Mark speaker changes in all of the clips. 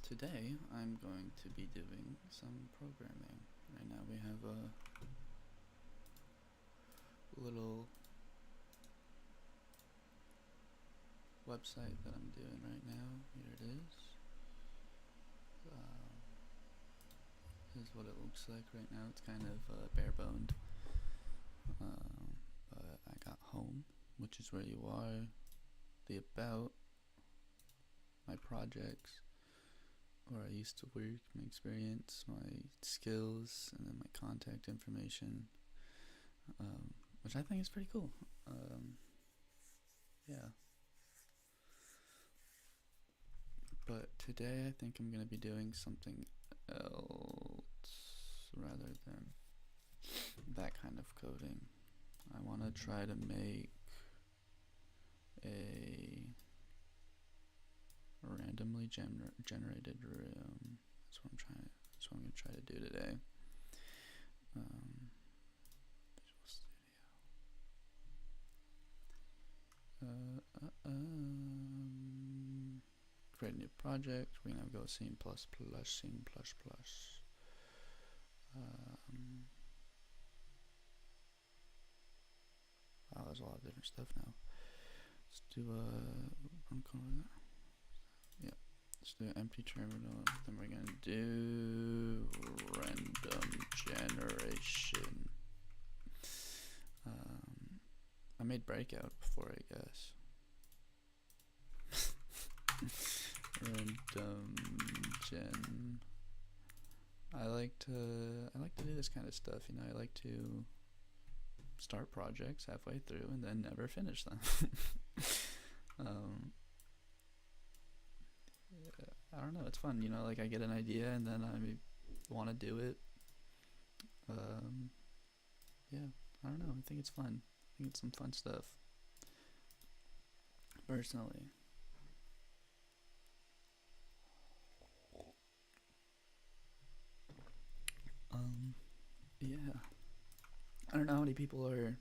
Speaker 1: Today I'm going to be doing some programming. Right now we have a little website that I'm doing right now. Here it is. This is what it looks like right now. It's kind of bare-boned. But I got home, which is where you are, the about, my projects, where I used to work, my experience, my skills, and then my contact information, which I think is pretty cool. Yeah. But today I think I'm going to be doing something else rather than that kind of coding. I want to try to make a randomly generated room. That's what I'm going to try to do today. Visual Studio. Create a new project. We're going to go scene++. Wow, there's a lot of different stuff now. Let's do run code. Yeah, let's do an empty terminal. Then we're gonna do random generation. I made breakout before, I guess. Random gen. I like to do this kind of stuff. You know, I like to start projects halfway through and then never finish them. I don't know, it's fun, you know, like I get an idea and then I want to do it. Yeah, I don't know, I think it's fun. I think it's some fun stuff, personally. Yeah, I don't know how many people are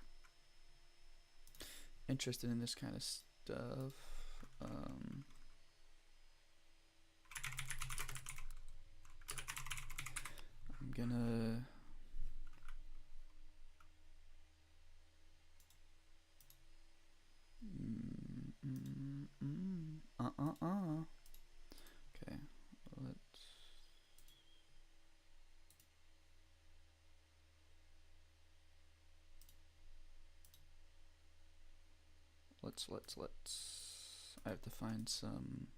Speaker 1: interested in this kind of stuff. I'm gonna okay, let's I have to find some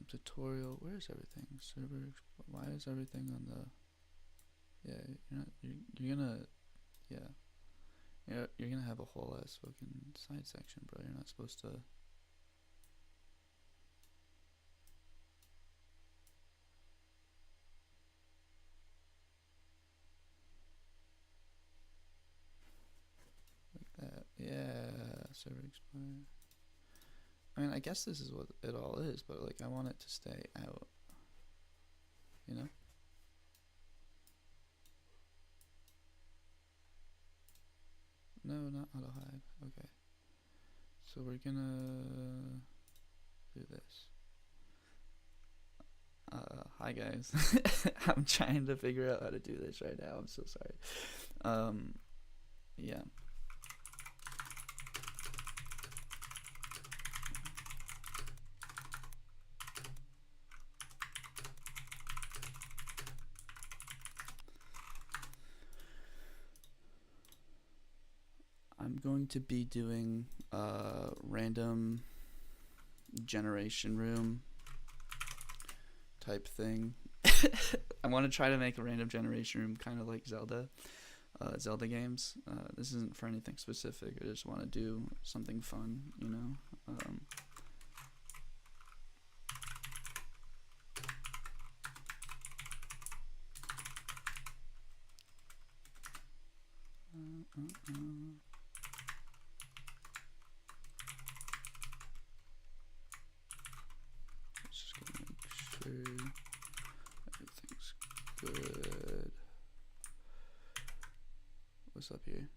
Speaker 1: tutorial. Where's everything? Server. Why is everything on the? Yeah, you're gonna. Yeah, you're gonna have a whole ass fucking side section, bro. You're not supposed to. Like that. Yeah, server expire. I mean, I guess this is what it all is, but like, I want it to stay out. You know? No, not auto hide. Okay. So we're gonna do this. Hi guys. I'm trying to figure out how to do this right now. I'm so sorry. Yeah. I'm going to be doing a random generation room type thing. I want to try to make a random generation room kind of like Zelda games. This isn't for anything specific. I just want to do something fun, you know. Just gonna make sure everything's good. What's up here?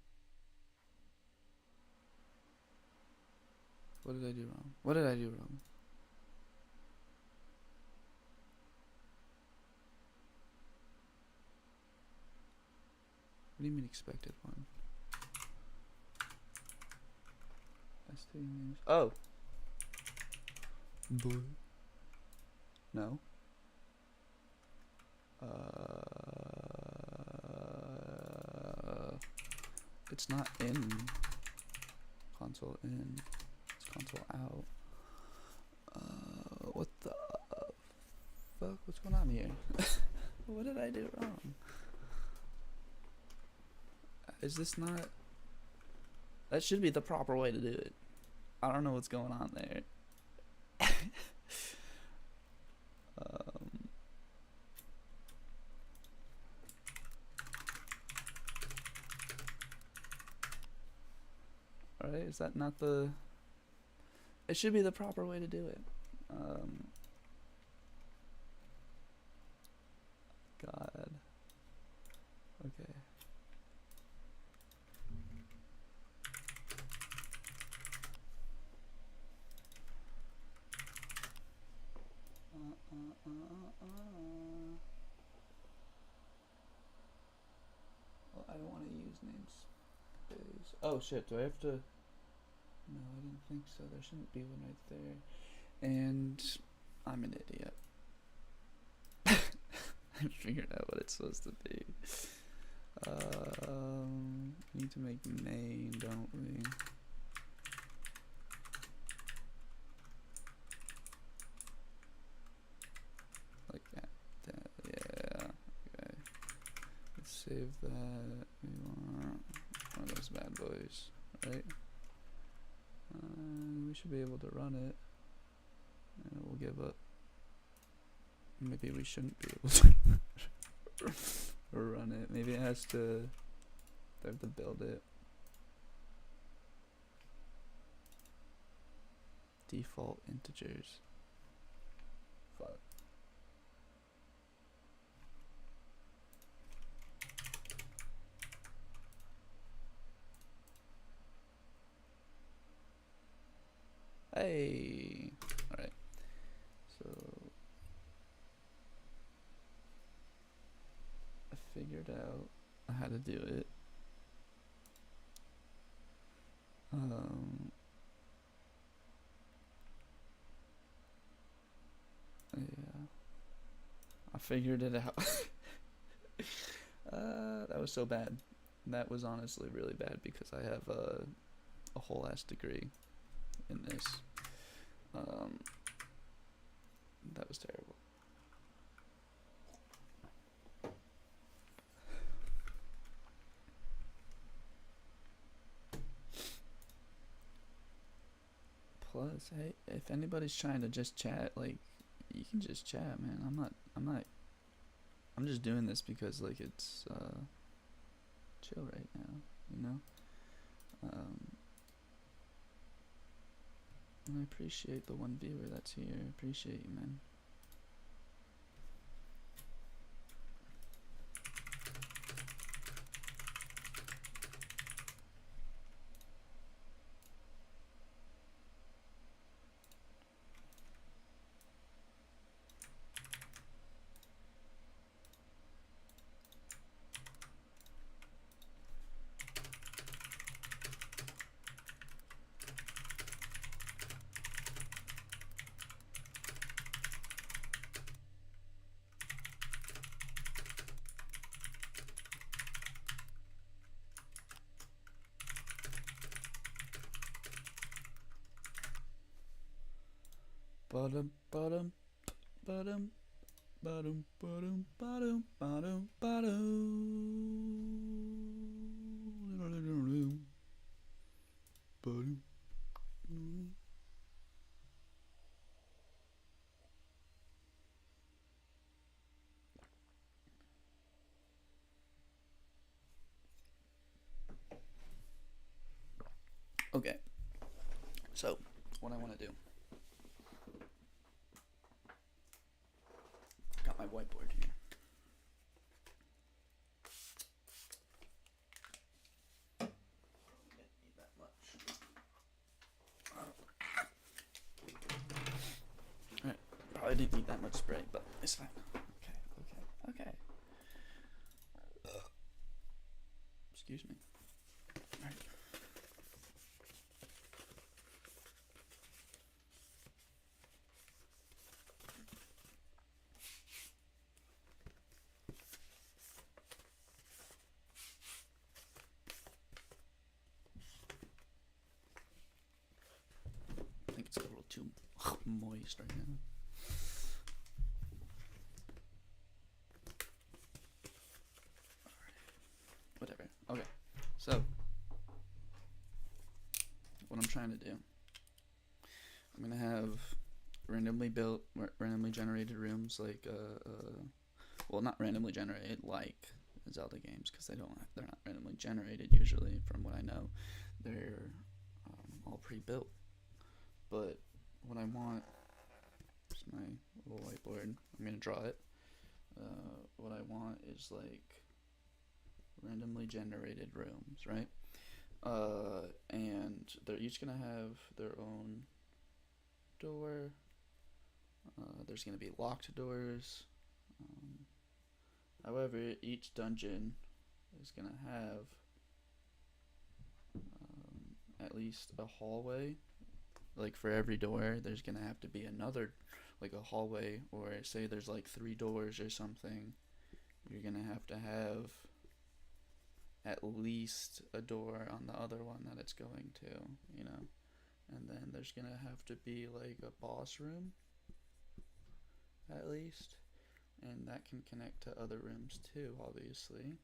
Speaker 1: What did I do wrong? What did I do wrong? do you mean expected one? ST names. Oh. Boy. No. It's not in console in. It's console out. What the fuck? What's going on here? What did I do wrong? Is this not? That should be the proper way to do it. I don't know what's going on there. Alright, is that not the... It should be the proper way to do it. God. Okay. Well, I don't want to use names. Oh shit, do I have to... No, I didn't think so. There shouldn't be one right there. And I'm an idiot. I figured out what it's supposed to be. We need to make main, don't we? Like that. Yeah. Okay. Let's save that. We want one of those bad boys, right? We should be able to run it, and it will give up. Maybe we shouldn't be able to run it. Maybe it has to. I have to build it. Default integers. Fuck. Hey. All right. So I figured out how to do it. Yeah, I figured it out. That was so bad. That was honestly really bad because I have a whole ass degree in this. That was terrible. Plus, hey, if anybody's trying to just chat, like, you can just chat, man. I'm just doing this because, like, it's chill right now, you know. And I appreciate the one viewer that's here. I appreciate you, man. Bottom, bottom, bottom, bottom, bottom, bottom, bottom, bottom. Okay, so what I want to do. Got my whiteboard here. Didn't need that much. Alright, probably didn't need that much spray, but it's fine. Okay. Excuse me. All right. I think it's a little too moist right now. Whatever. Okay. So, what I'm trying to do, I'm gonna have randomly generated rooms, like well, not randomly generated like Zelda games, because they're not randomly generated usually. From what I know, they're all pre-built. But what I want is my little whiteboard. I'm gonna draw it. What I want is like randomly generated rooms, right? And they're each gonna have their own door. There's gonna be locked doors. However, each dungeon is gonna have at least a hallway. Like for every door, there's gonna have to be another, like a hallway, or say there's like 3 doors or something. You're gonna have to have at least a door on the other one that it's going to, you know. And then there's gonna have to be like a boss room, at least, and that can connect to other rooms too, obviously.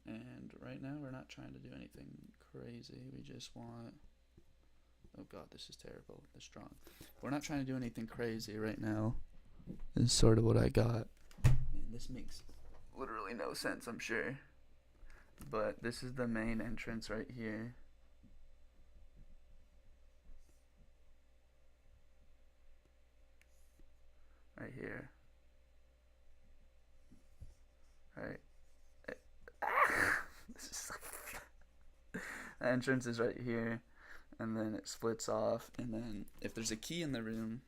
Speaker 1: And right now we're not trying to do anything crazy. We just want, oh god, this is terrible, this drawing. We're not trying to do anything crazy right now. This is sort of what I got. And this makes literally no sense, I'm sure. But this is the main entrance right here. Right here. Right. This is so the entrance is right here, and then it splits off, and then if there's a key in the room,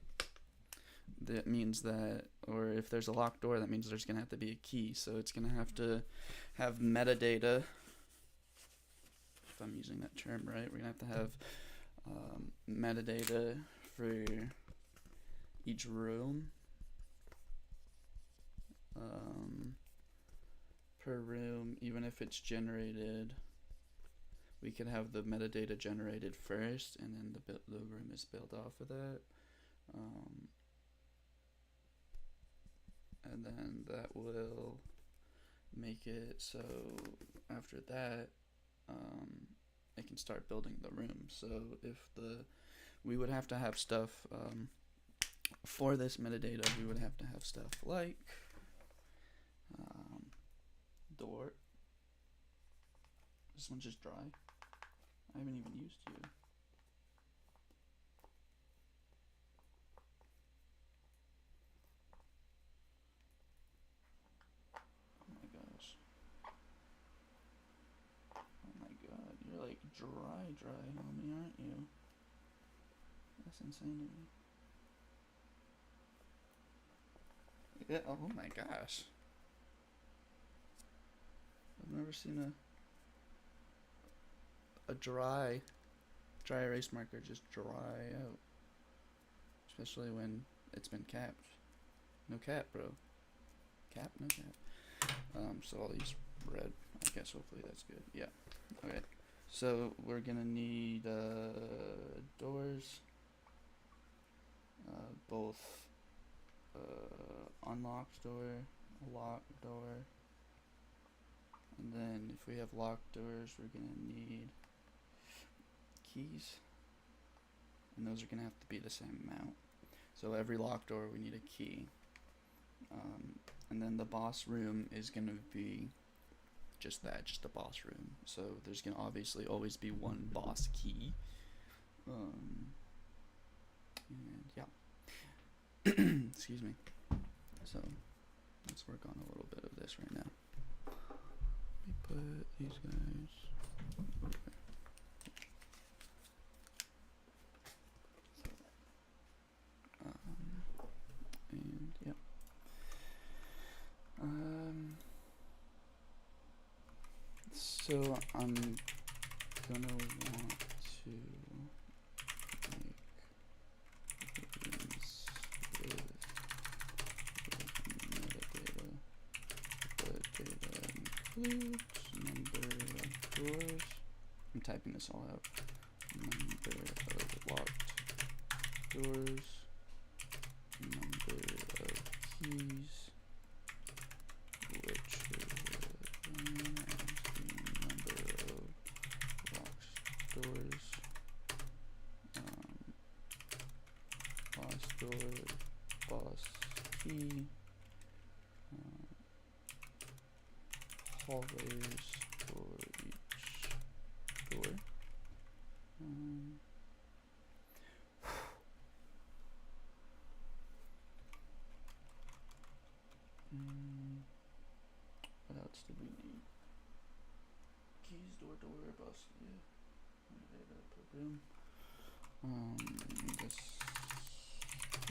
Speaker 1: that means that, or if there's a locked door, that means there's gonna have to be a key. So it's gonna have to have metadata, if I'm using that term right. We're gonna have to have metadata for each room. Per room, even if it's generated, we could have the metadata generated first, and then the room is built off of that. And then that will make it so after that, it can start building the room. So if we would have to have stuff for this metadata, we would have to have stuff like door. This one's just dry. I haven't even used you. Oh my gosh. Oh my god, you're like dry, homie, aren't you? That's insane to me. Yeah, oh my gosh. I've never seen a dry erase marker just dry out. Especially when it's been capped. No cap, bro. Cap? No cap. So I'll use red. I guess hopefully that's good. Yeah. Okay. So we're gonna need doors. Both unlocked door, locked door. And then if we have locked doors, we're gonna need keys, and those are gonna have to be the same amount. So every locked door we need a key. And then the boss room is gonna be just that, just a boss room. So there's gonna obviously always be one boss key. And yeah. Excuse me. So let's work on a little bit of this right now. Let me put these guys over. And yeah. So I'm gonna want to make rooms with metadata. The data includes number of doors. I'm typing this all out. Number of locked doors. Number of keys. Which number of locked doors. Boss door. Boss key. Hallways for each door. What else did we need? Keys, door, bus, yeah. Per room. This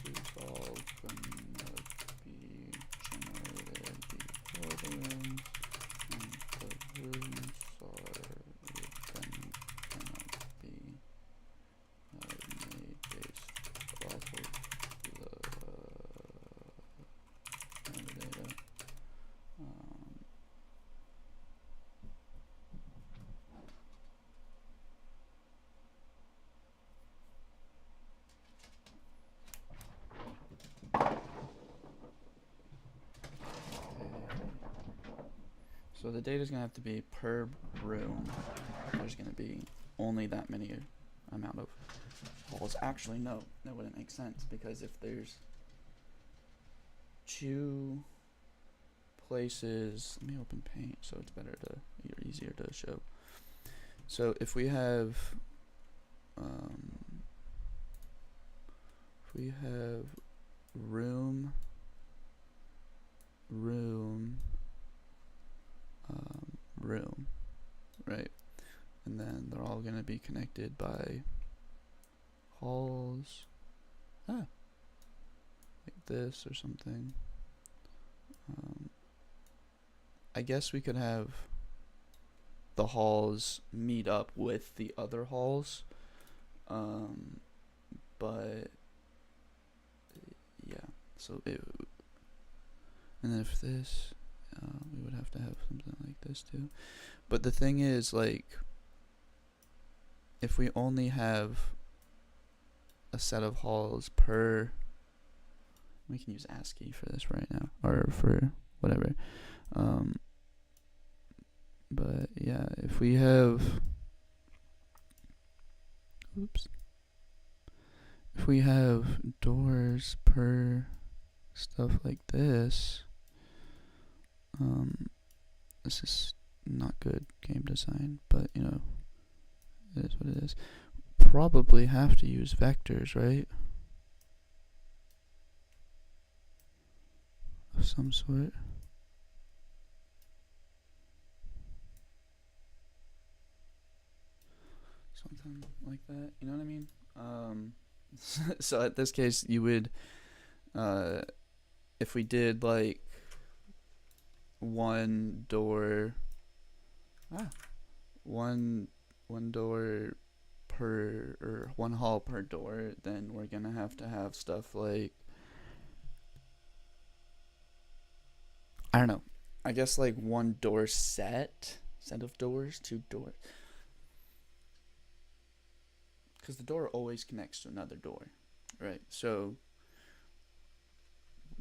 Speaker 1: is all gonna be generated before the rooms, and the rooms are then gonna be made based off of the metadata. So the data is going to have to be per room. There's going to be only that many amount of halls. Actually, no, that wouldn't make sense, because if there's 2 places, let me open Paint so it's better to, easier to show. So if we have room, right? And then they're all going to be connected by halls, like this or something. I guess we could have the halls meet up with the other halls, but yeah, so it, and then if this, we would have to have something like this too. But the thing is, like, if we only have a set of halls per, we can use ASCII for this right now, or for whatever. But yeah, if we have, if we have doors per stuff like this, this is not good game design, but you know, it is what it is. Probably have to use vectors, right? Of some sort. Something like that, you know what I mean? So at this case, you would, if we did like one door per, or one hall per door, then we're gonna have to have stuff like, I don't know, I guess like one door set of doors, 2 doors, because the door always connects to another door, right? So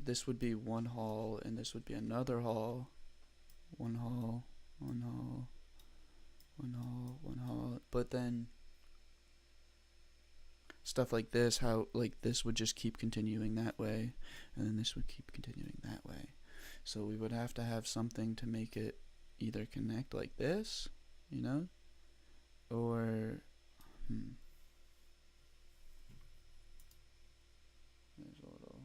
Speaker 1: this would be one hall, and this would be another hall. One hall. But then stuff like this, how like this would just keep continuing that way, and then this would keep continuing that way. So we would have to have something to make it either connect like this, you know, or there's a little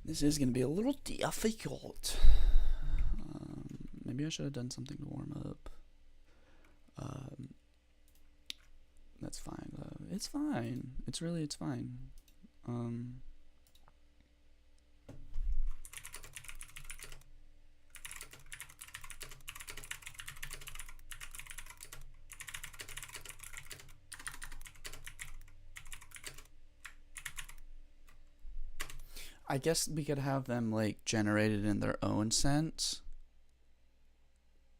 Speaker 1: This is going to be a little difficult. Maybe I should have done something to warm up. That's fine though. It's fine. It's fine. Um, I guess we could have them like generated in their own sense,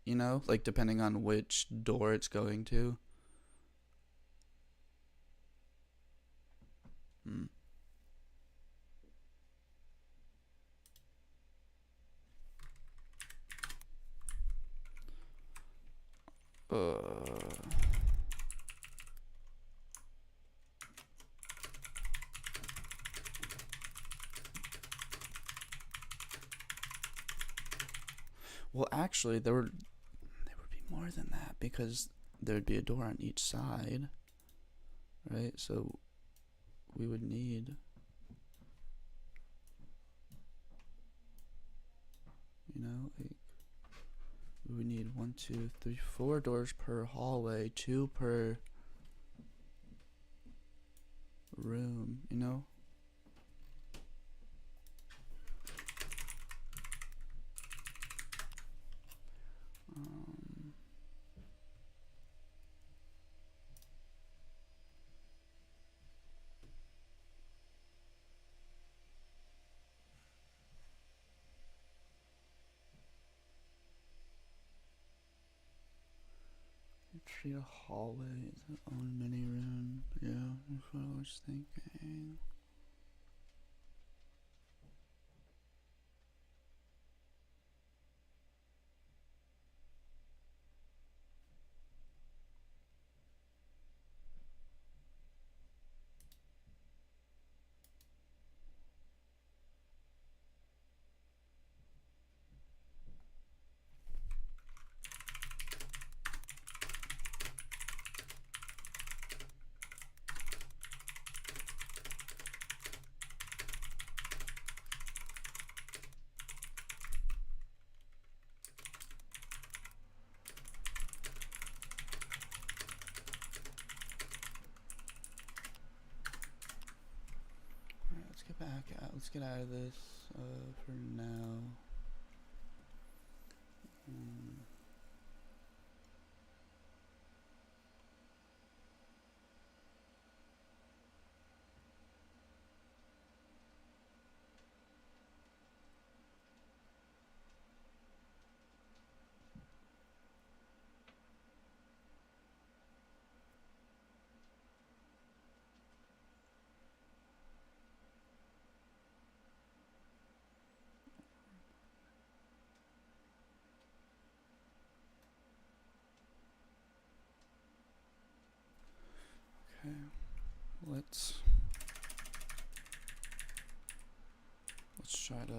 Speaker 1: you know, like depending on which door it's going to. Hmm. Well, actually, there would be more than that because there would be a door on each side, right? So we would need, you know, like we would need 1, 2, 3, 4 doors per hallway, 2 per room, you know? Um, 3 a hallway, its own mini room. Yeah, that's what I was thinking. Alright, let's get back out. Let's get out of this for now. Okay, let's try to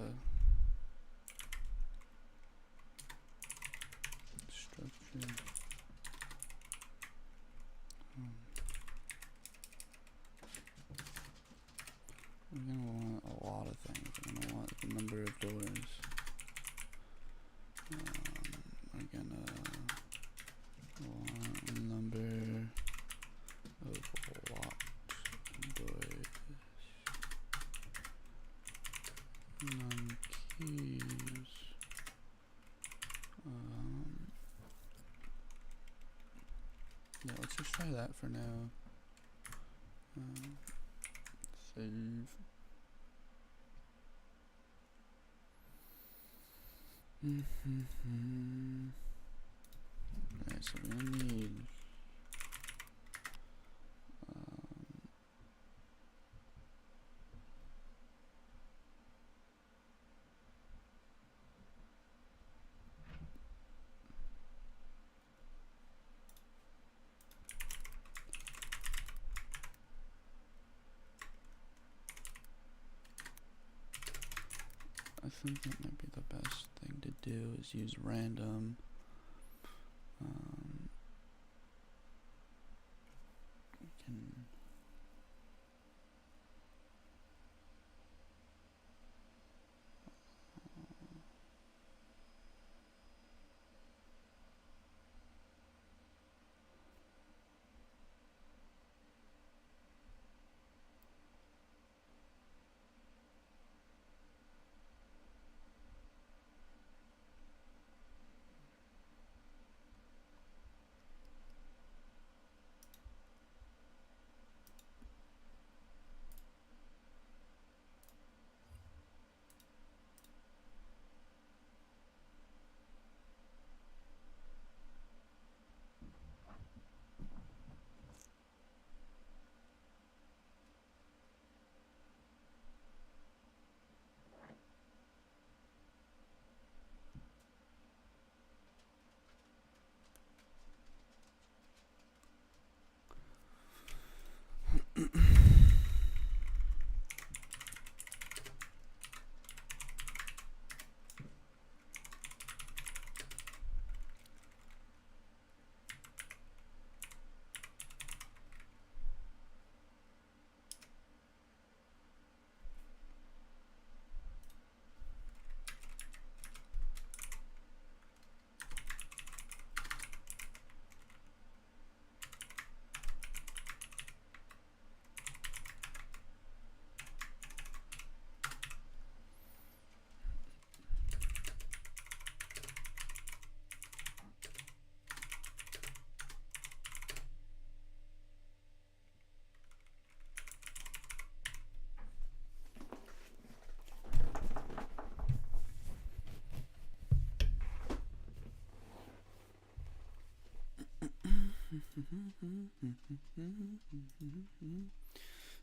Speaker 1: structure. We're gonna want a lot of things. We're gonna want the number of doors. We're gonna want the number of locked doors. None keys. Yeah, let's just try that for now. Save. Alright, so we're gonna need I think that might be the best thing to do is use random. We can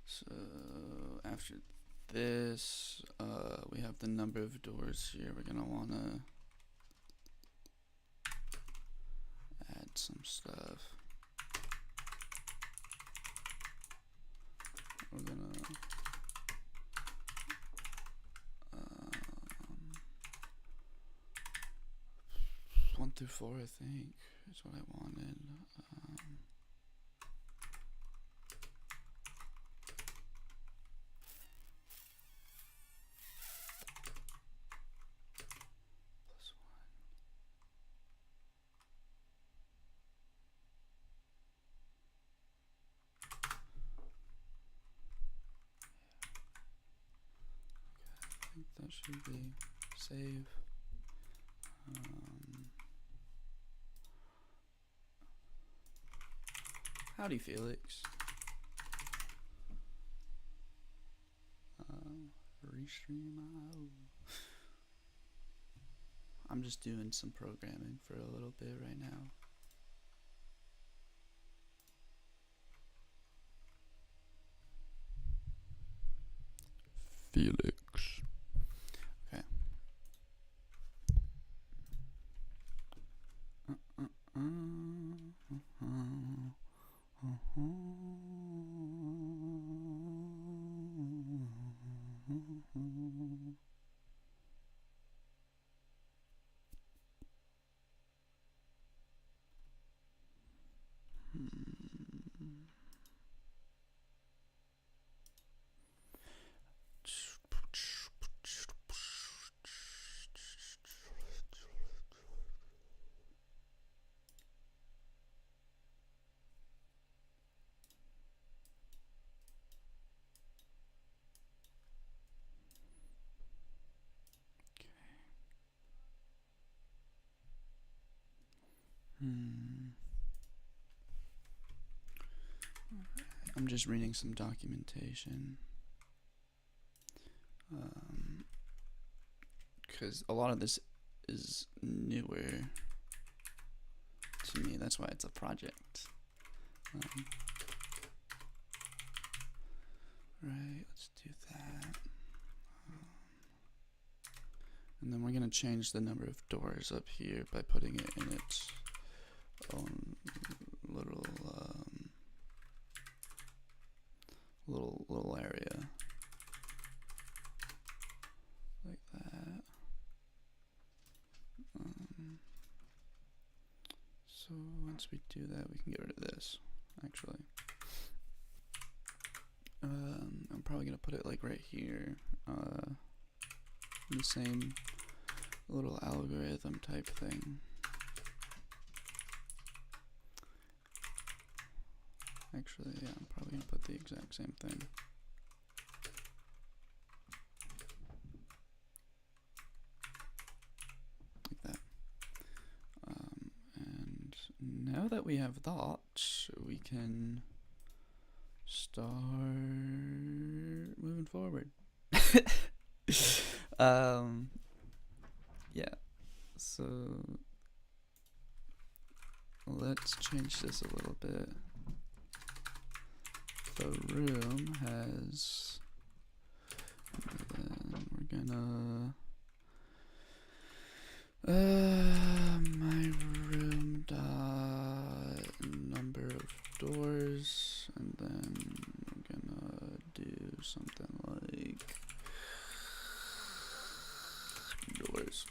Speaker 1: So after this, we have the number of doors here. We're gonna wanna add some stuff. We're gonna 1 through 4, I think, is what I wanted. That should be save. Howdy, Felix. Restream. I'm just doing some programming for a little bit right now. Felix. Okay. I'm just reading some documentation. Because a lot of this is newer to me. That's why it's a project. Right, let's do that. And then we're going to change the number of doors up here by putting it in its own little area. Like that. So once we do that, we can get rid of this, actually. I'm probably going to put it like right here. The same little algorithm type thing. Actually, yeah, I'm probably going to put the exact same thing. Like that. And now that we have that, we can start moving forward. Yeah, so let's change this a little bit. The room has, and then we're gonna my room dot number of doors, and then we're gonna do something like doors.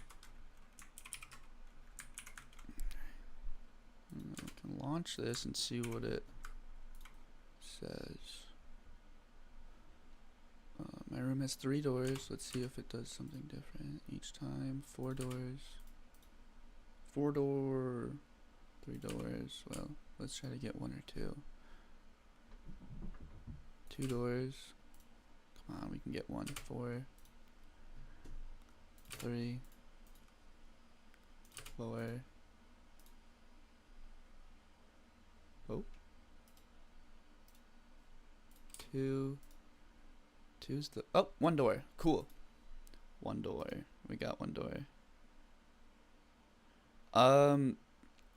Speaker 1: And then we can launch this and see what it says. My room has 3 doors. Let's see if it does something different each time. 4 doors. 4 door. 3 doors. Well, let's try to get 1 or 2. 2 doors. Come on, we can get 1. 4. 3. 4. Oh. 2. 2's the, oh, 1 door. Cool. 1 door. We got 1 door.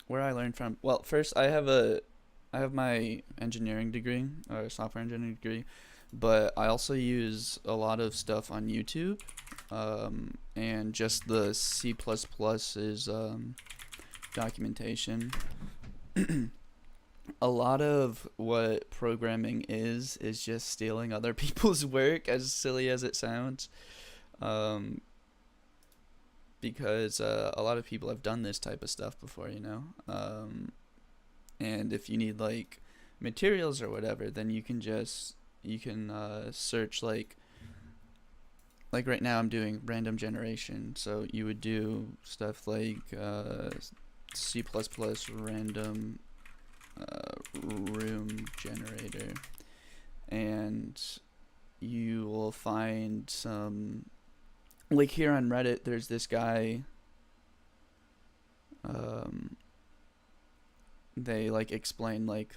Speaker 1: Where I learned from, well, first I have I have my engineering degree or software engineering degree, but I also use a lot of stuff on YouTube, and just the C++ is documentation. A lot of what programming is just stealing other people's work, as silly as it sounds. Um, because a lot of people have done this type of stuff before, you know. And if you need like materials or whatever, then you can search like right now I'm doing random generation, so you would do stuff like C++ random room generator, and you will find some, like here on Reddit there's this guy, um, they like explain like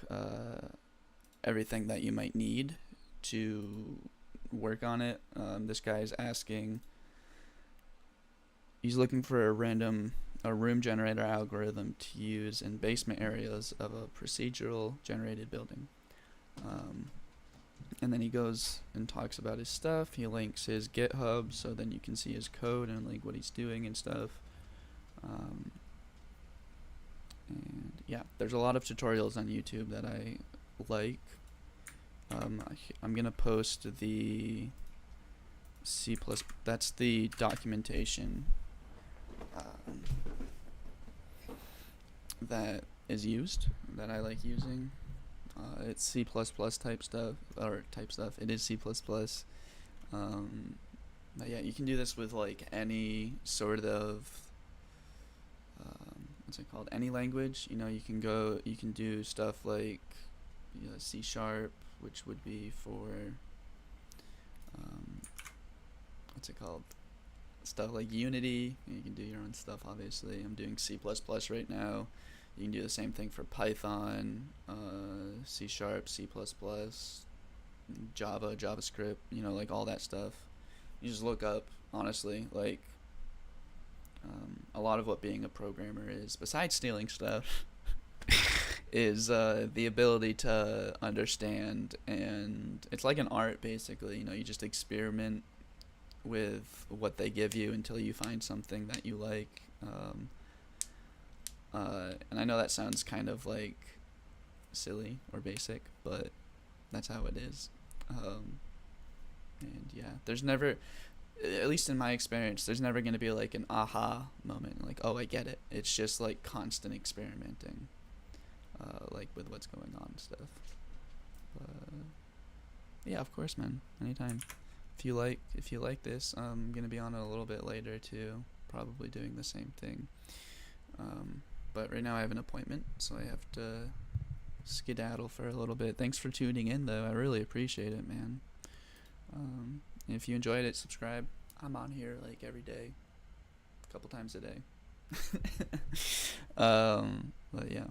Speaker 1: everything that you might need to work on it. This guy's asking, he's looking for a room generator algorithm to use in basement areas of a procedural generated building. And then he goes and talks about his stuff. He links his GitHub, so then you can see his code and like what he's doing and stuff. And yeah, there's a lot of tutorials on YouTube that I like. I'm gonna post the C++, that's the documentation that is used, that I like using. It's C++ type stuff, It is C++. But yeah, you can do this with like any sort of, what's it called? Any language. You know, you can do stuff like, you know, C#, which would be for, what's it called? Stuff like Unity. You can do your own stuff, obviously. I'm doing C++ right now. You can do the same thing for Python, C#, C++, Java, JavaScript, you know, like all that stuff. You just look up, honestly, like, a lot of what being a programmer is, besides stealing stuff, is the ability to understand, and it's like an art, basically. You know, you just experiment with what they give you until you find something that you like. And I know that sounds kind of like silly or basic, but that's how it is. And yeah, there's never, at least in my experience, there's never going to be like an aha moment, like, oh, I get it. It's just like constant experimenting, like with what's going on and stuff. Yeah, of course, man. Anytime. If you like this, I'm gonna be on it a little bit later too, probably doing the same thing. But right now I have an appointment, so I have to skedaddle for a little bit. Thanks for tuning in, though. I really appreciate it, man. If you enjoyed it, subscribe. I'm on here like every day, a couple times a day. But yeah.